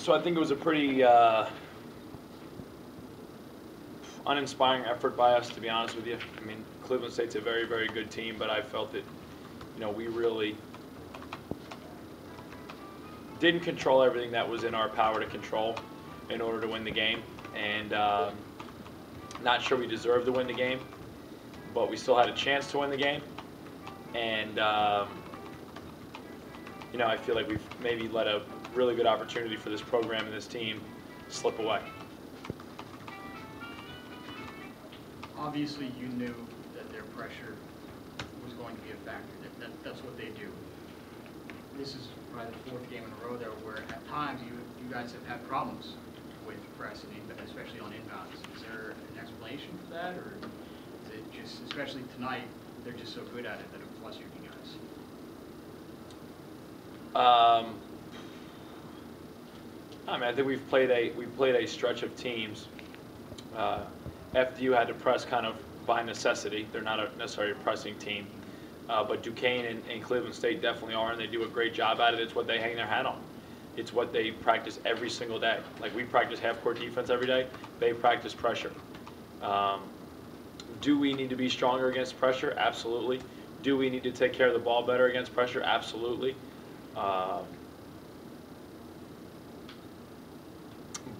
So I think it was a pretty uninspiring effort by us, to be honest with you. I mean, Cleveland State's a very, very good team, but I felt that, we really didn't control everything that was in our power to control in order to win the game. And not sure we deserved to win the game, but we still had a chance to win the game. And, I feel like we've maybe let a really good opportunity for this program and this team slip away. Obviously, you knew that their pressure was going to be a factor. That's what they do. This is probably the fourth game in a row, though, where at times you guys have had problems with press, especially on inbounds. Is there an explanation for that, or is it just, especially tonight, they're just so good at it that it flustered you guys? I think we've played a stretch of teams. FDU had to press kind of by necessity. They're not necessarily a pressing team, but Duquesne and Cleveland State definitely are, and they do a great job at it. It's what they hang their hat on. It's what they practice every single day. Like, we practice half-court defense every day. They practice pressure. Do we need to be stronger against pressure? Absolutely. Do we need to take care of the ball better against pressure? Absolutely.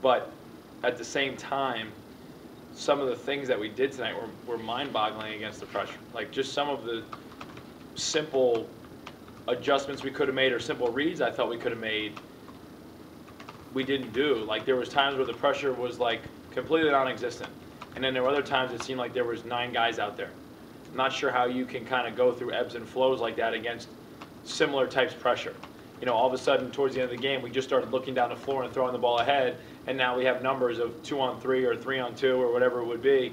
But at the same time, some of the things that we did tonight were mind-boggling against the pressure. Like, just some of the simple adjustments we could have made, or simple reads I thought we could have made, we didn't do. Like, there was times where the pressure was like completely non-existent, and then there were other times it seemed like there was 9 guys out there. I'm not sure how you can kind of go through ebbs and flows like that against similar types of pressure. All of a sudden, towards the end of the game, we just started looking down the floor and throwing the ball ahead, and now we have numbers of 2-on-3 or 3-on-2 or whatever it would be,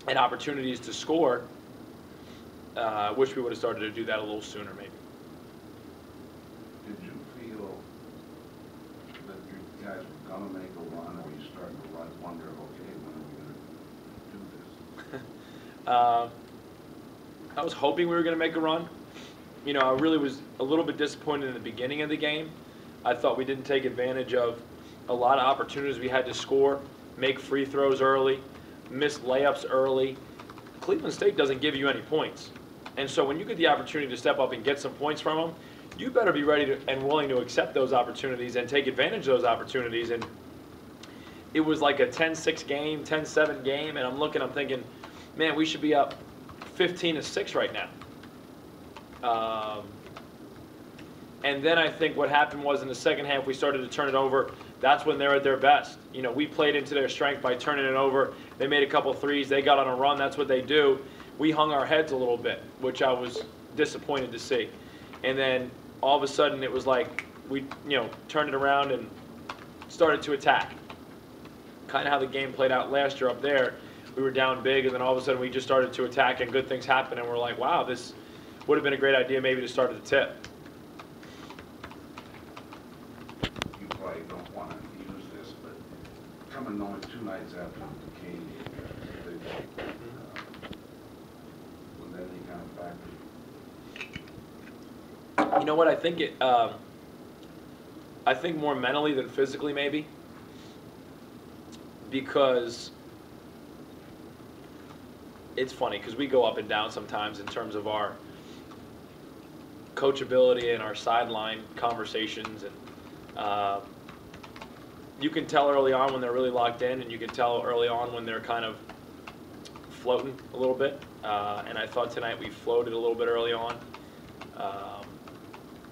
and opportunities to score. Wish we would have started to do that a little sooner, maybe. Did you feel that you guys were going to make a run, or were you starting to wonder, okay, when are we going to do this? I was hoping we were going to make a run. I really was a little bit disappointed in the beginning of the game. I thought we didn't take advantage of a lot of opportunities we had to score, make free throws early, miss layups early. Cleveland State doesn't give you any points. And so when you get the opportunity to step up and get some points from them, you better be ready and willing to accept those opportunities and take advantage of those opportunities. And it was like a 10-6 game, 10-7 game, and I'm thinking, man, we should be up 15-6 right now. And then I think what happened was in the second half we started to turn it over. That's when they're at their best. We played into their strength by turning it over. They made a couple threes. They got on a run. That's what they do. We hung our heads a little bit, which I was disappointed to see. And then all of a sudden it was like we turned it around and started to attack. Kind of how the game played out last year up there. We were down big, and then all of a sudden we just started to attack, and good things happened, and we're like, wow, this would have been a great idea maybe to start at the tip. You probably don't want to use this, but coming only 2 nights after the Duquesne game, was that any kind of factor? You know what? I think I think more mentally than physically, maybe, because it's funny because we go up and down sometimes in terms of our coachability and our sideline conversations, and you can tell early on when they're really locked in, and you can tell early on when they're kind of floating a little bit. And I thought tonight we floated a little bit early on.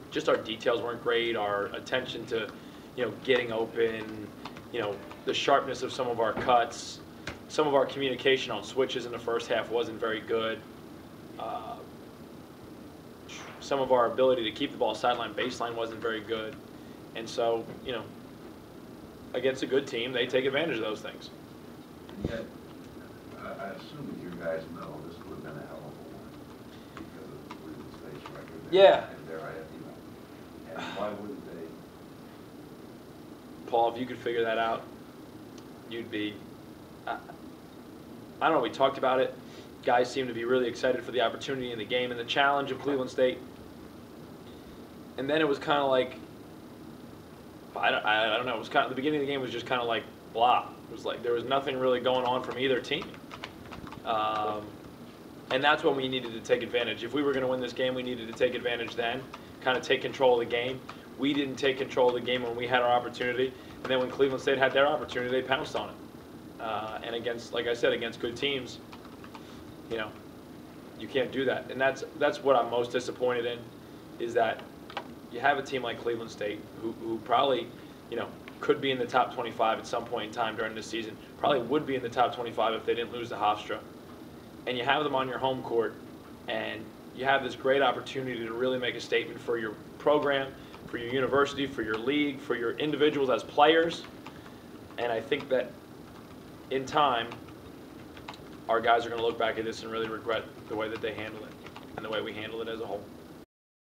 Just our details weren't great. Our attention to, getting open, the sharpness of some of our cuts, some of our communication on switches in the first half wasn't very good. Some of our ability to keep the ball sideline baseline wasn't very good. And so, against a good team, they take advantage of those things. And yet, I assume that you guys know this would have been a hell of a one because of the Cleveland State's record. Yeah. And there and why wouldn't they? Paul, if you could figure that out, you'd be, I don't know, we talked about it. Guys seem to be really excited for the opportunity in the game and the challenge of Cleveland State. And then it was kind of like, I don't know. It was kind of, the beginning of the game was just kind of like blah. It was like there was nothing really going on from either team. And that's when we needed to take advantage. If we were going to win this game, we needed to take advantage then, kind of take control of the game. We didn't take control of the game when we had our opportunity, and then when Cleveland State had their opportunity, they pounced on it. And against, like I said, against good teams, you know, you can't do that. And that's what I'm most disappointed in, is that you have a team like Cleveland State who probably, you know, could be in the top 25 at some point in time during this season, probably would be in the top 25 if they didn't lose to Hofstra. And you have them on your home court, and you have this great opportunity to really make a statement for your program, for your university, for your league, for your individuals as players. And I think that in time, our guys are going to look back at this and really regret the way that they handle it and the way we handle it as a whole.